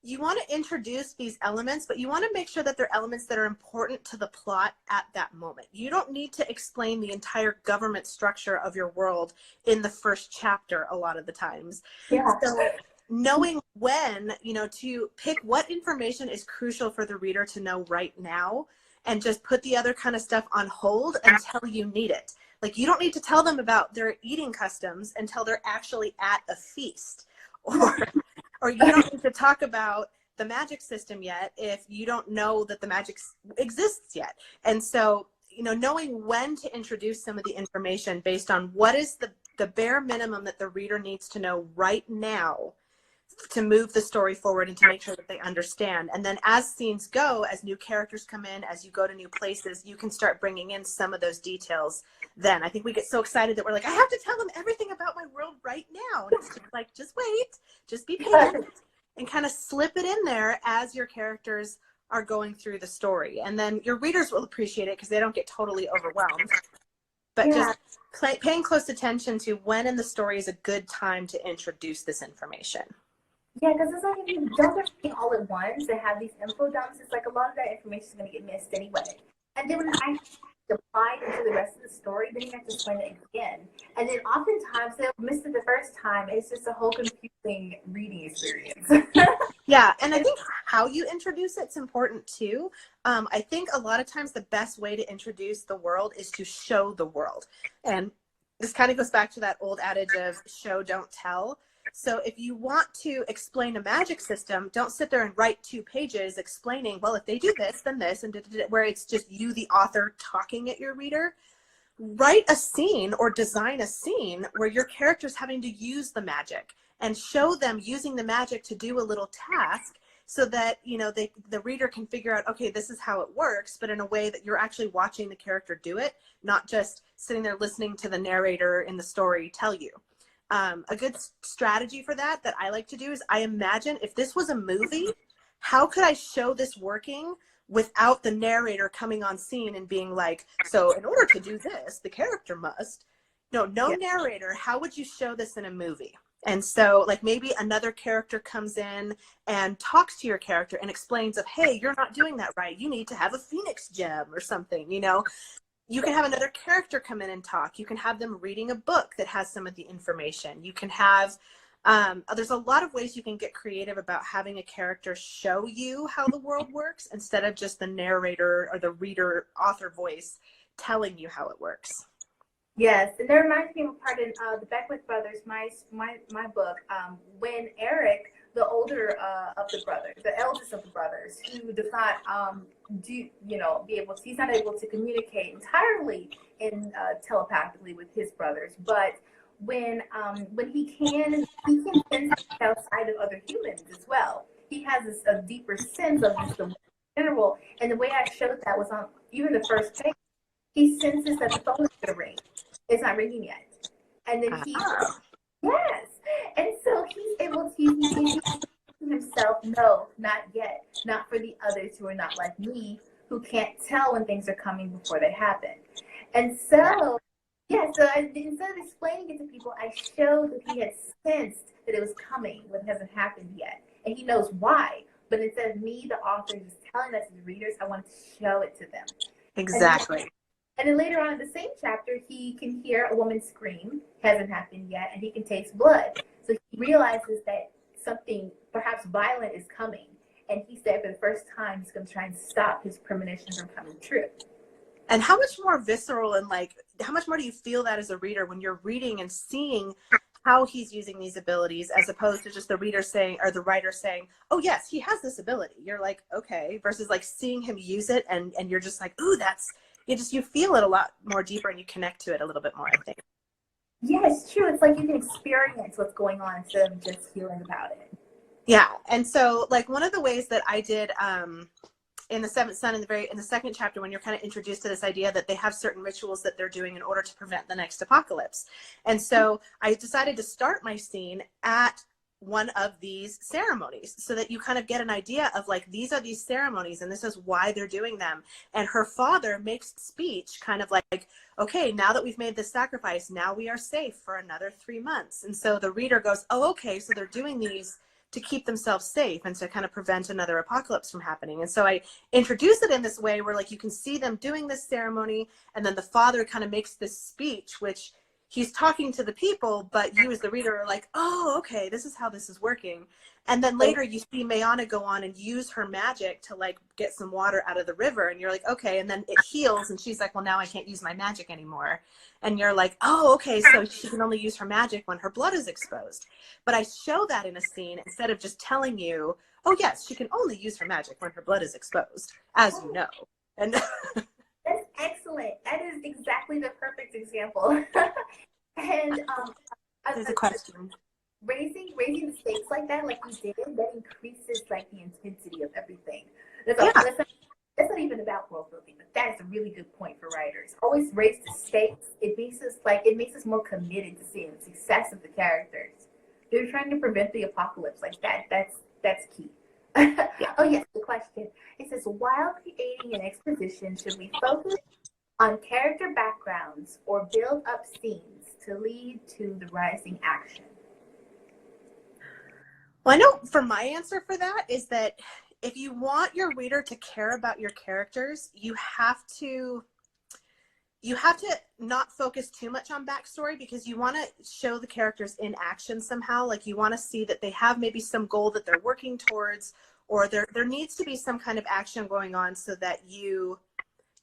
you want to introduce these elements, but you want to make sure that they're elements that are important to the plot at that moment. You don't need to explain the entire government structure of your world in the first chapter a lot of the times. Yeah. So knowing when, you know, to pick what information is crucial for the reader to know right now, and just put the other kind of stuff on hold until you need it. Like, you don't need to tell them about their eating customs until they're actually at a feast. Or you don't need to talk about the magic system yet if you don't know that the magic exists yet. And so, you know, knowing when to introduce some of the information based on what is the bare minimum that the reader needs to know right now to move the story forward and to make sure that they understand. And then as scenes go, as new characters come in, as you go to new places, you can start bringing in some of those details. Then I think we get so excited that we're like, I have to tell them everything about my world right now. And it's just like, just wait, just be patient, and kind of slip it in there as your characters are going through the story. And then your readers will appreciate it because they don't get totally overwhelmed. But just paying close attention to when in the story is a good time to introduce this information. Yeah, because it's like if you dump everything all at once and have these info dumps, it's like a lot of that information is going to get missed anyway. And then when I apply it into the rest of the story, then you have to explain it again. And then oftentimes they'll miss it the first time. It's just a whole confusing reading experience. Yeah, and I think how you introduce it's important too. I think a lot of times the best way to introduce the world is to show the world. And this kind of goes back to that old adage of show, don't tell. So if you want to explain a magic system, don't sit there and write 2 pages explaining, well, if they do this, then this, and where it's just you, the author, talking at your reader. Write a scene or design a scene where your character's having to use the magic and show them using the magic to do a little task, so that, you know, the reader can figure out, okay, this is how it works, but in a way that you're actually watching the character do it, not just sitting there listening to the narrator in the story tell you. A good strategy for that I like to do is, I imagine if this was a movie, how could I show this working without the narrator coming on scene and being like, so in order to do this, the character must. No narrator, how would you show this in a movie? And so, like, maybe another character comes in and talks to your character and explains of, hey, you're not doing that right. You need to have a phoenix gem or something, you know. You can have another character come in and talk. You can have them reading a book that has some of the information. You can have, there's a lot of ways you can get creative about having a character show you how the world works instead of just the narrator or the reader author voice telling you how it works. Yes, and that reminds me of a part in the Beckwith Brothers, my book, when Eric, the older of the brothers, the eldest of the brothers, who does not he's not able to communicate entirely in telepathically with his brothers, but when he can sense outside of other humans as well. He has a deeper sense of just the general, and the way I showed that was on even the first page. He senses that the phone is going to ring. It's not ringing yet. And then yes. And so he's able to use himself myself, no, not yet. Not for the others who are not like me, who can't tell when things are coming before they happen. And so, yeah, so instead of explaining it to people, I showed that he had sensed that it was coming, but it hasn't happened yet. And he knows why. But instead of me, the author, just telling us as readers, I wanted to show it to them. Exactly. And then later on in the same chapter, he can hear a woman scream, hasn't happened yet, and he can taste blood. So he realizes that something perhaps violent is coming. And he said for the first time, he's going to try and stop his premonition from coming true. And how much more visceral and like, how much more do you feel that as a reader when you're reading and seeing how he's using these abilities, as opposed to just the reader saying, or the writer saying, oh yes, he has this ability. You're like, okay, versus like seeing him use it and you're just like, ooh, that's, you feel it a lot more deeper and you connect to it a little bit more, I think. Yeah, it's true. It's like you can experience what's going on instead of just hearing about it. Yeah. And so like one of the ways that I did, in the Seventh Son, in the second chapter, when you're kind of introduced to this idea that they have certain rituals that they're doing in order to prevent the next apocalypse. And so I decided to start my scene at one of these ceremonies so that you kind of get an idea of like, these are these ceremonies and this is why they're doing them. And her father makes speech kind of like, okay, now that we've made this sacrifice, now we are safe for another 3 months. And so the reader goes, oh, okay, so they're doing these to keep themselves safe and to kind of prevent another apocalypse from happening. And so I introduce it in this way where like you can see them doing this ceremony, and then the father kind of makes this speech, which he's talking to the people, but you as the reader are like, oh, okay, this is how this is working. And then later you see Mayana go on and use her magic to like get some water out of the river, and you're like, okay, and then it heals, and she's like, well, now I can't use my magic anymore. And you're like, oh, okay, so she can only use her magic when her blood is exposed. But I show that in a scene instead of just telling you, oh yes, she can only use her magic when her blood is exposed, as you know. And that's excellent. That is exactly the perfect example. And there's a question. Raising the stakes like that, like you did, that increases like the intensity of everything. That's not even about world building, but that is a really good point for writers. Always raise the stakes. It makes us more committed to seeing the success of the characters. They're trying to prevent the apocalypse, like that. That's key. Oh yes, the question. It says, while creating an exposition, should we focus on character backgrounds or build up scenes to lead to the rising action? Well, I know for my answer for that is that if you want your reader to care about your characters, you have to not focus too much on backstory, because you want to show the characters in action somehow. Like you want to see that they have maybe some goal that they're working towards, or there needs to be some kind of action going on so that you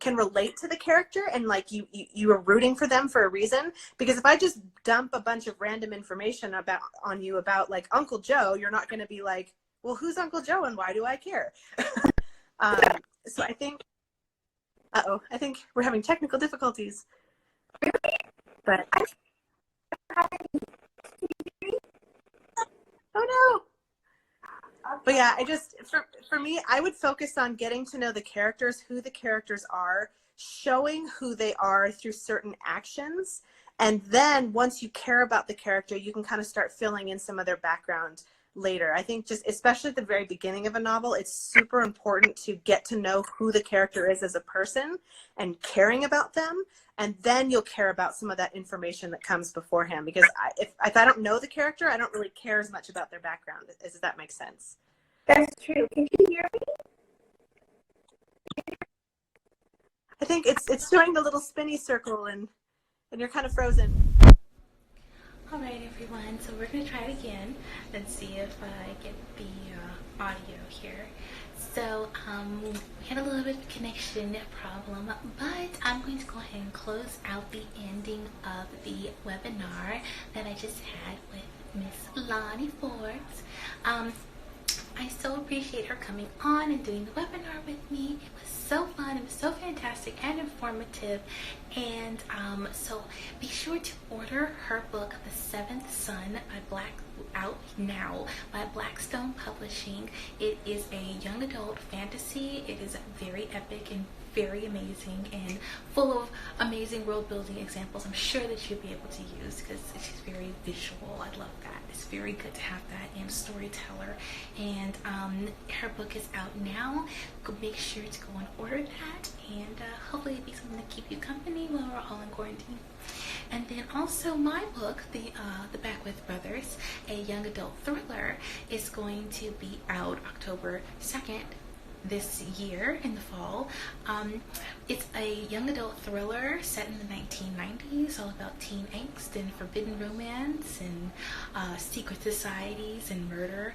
can relate to the character and like you are rooting for them for a reason. Because if I just dump a bunch of random information on you about like Uncle Joe, you're not going to be like, well, who's Uncle Joe and why do I care? So I think, I think we're having technical difficulties. But oh no. But yeah, I just, for me, I would focus on getting to know the characters, who the characters are, showing who they are through certain actions. And then once you care about the character, you can kind of start filling in some of their background later. I think just, especially at the very beginning of a novel, it's super important to get to know who the character is as a person and caring about them. And then you'll care about some of that information that comes beforehand. Because if I don't know the character, I don't really care as much about their background. Does that make sense? That's true. Can you hear me? I think it's doing the little spinny circle and you're kind of frozen. All right, everyone. So we're going to try it again. Let's see if I get the audio here. So we had a little bit of connection problem, but I'm going to go ahead and close out the ending of the webinar that I just had with Miss Lani Forbes. I so appreciate her coming on and doing the webinar with me. It was so fun. It was so fantastic and informative. And so be sure to order her book, The Seventh Son, out now by Blackstone Publishing. It is a young adult fantasy. It is very epic and very amazing and full of amazing world building examples. I'm sure that you'll be able to use, because she's very visual. I love that. It's very good to have that in storyteller. And her book is out now. Make sure to go and order that, and hopefully it'll be something to keep you company while we're all in quarantine. And then also my book, the Backwith Brothers, a young adult thriller, is going to be out October 2nd this year in the fall. It's a young adult thriller set in the 1990s, all about teen angst and forbidden romance and secret societies and murder.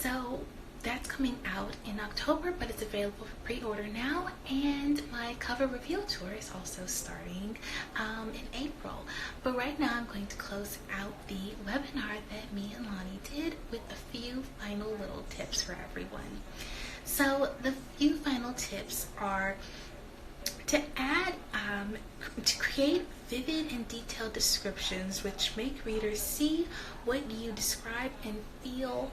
So that's coming out in October, but it's available for pre-order now. And my cover reveal tour is also starting in April. But right now I'm going to close out the webinar that me and Lani did with a few final little tips for everyone. So the few final tips are to add, to create vivid and detailed descriptions which make readers see what you describe and feel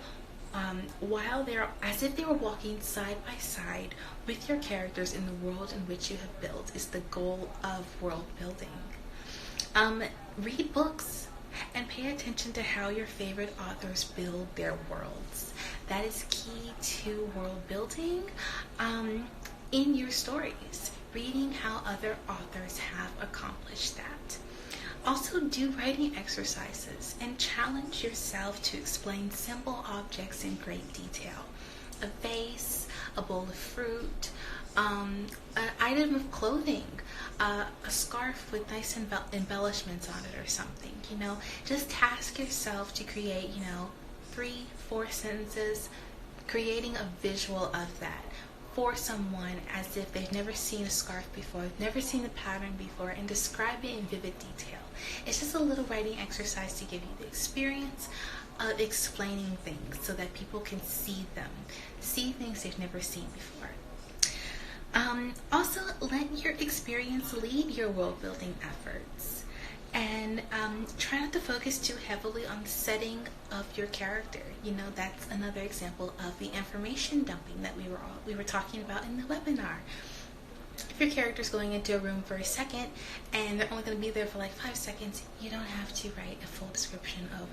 while they're, as if they were walking side by side with your characters in the world in which you have built, is the goal of world building. Read books and pay attention to how your favorite authors build their worlds. That is key to world building in your stories. Reading how other authors have accomplished that. Also, do writing exercises and challenge yourself to explain simple objects in great detail. A vase, a bowl of fruit, an item of clothing, a scarf with nice embellishments on it or something. You know, just task yourself to create, 3-4 sentences, creating a visual of that for someone as if they've never seen a scarf before, never seen the pattern before, and describe it in vivid detail. It's just a little writing exercise to give you the experience of explaining things so that people can see them, see things they've never seen before. Also, let your experience lead your world building efforts, and try not to focus too heavily on the setting of your character. That's another example of the information dumping that we were talking about in the webinar. If your character's going into a room for a second and they're only going to be there for like 5 seconds, you don't have to write a full description of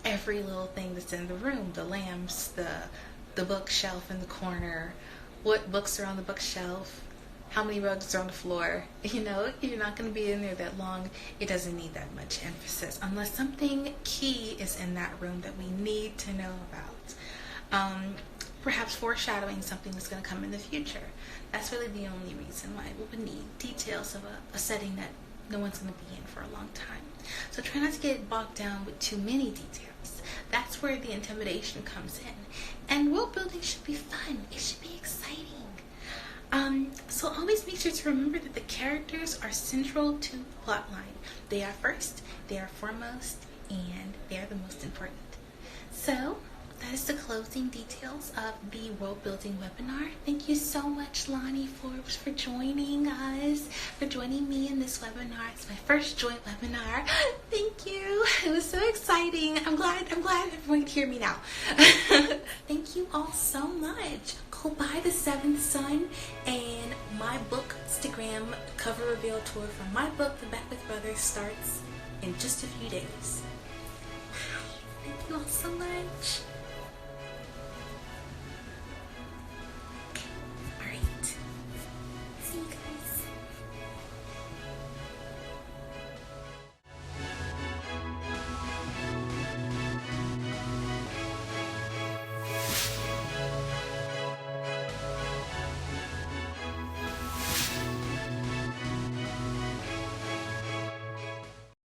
every little thing that's in the room. The lamps, the bookshelf in the corner, what books are on the bookshelf, how many rugs are on the floor. You're not going to be in there that long. It doesn't need that much emphasis unless something key is in that room that we need to know about. Perhaps foreshadowing something that's going to come in the future. That's really the only reason why we would need details of a setting that no one's going to be in for a long time. So try not to get bogged down with too many details. That's where the intimidation comes in. And world building should be fun. It should be exciting. So always make sure to remember that the characters are central to the plot line. They are first, they are foremost, and they are the most important. So that is the closing details of the world building webinar. Thank you so much, Lani Forbes, for joining us, for joining me in this webinar. It's my first joint webinar. Thank you. It was so exciting. I'm glad everyone can hear me now. Thank you all so much. Go buy The Seventh Son and my book Instagram cover reveal tour for my book, The Backwith Brothers, starts in just a few days. Thank you all so much.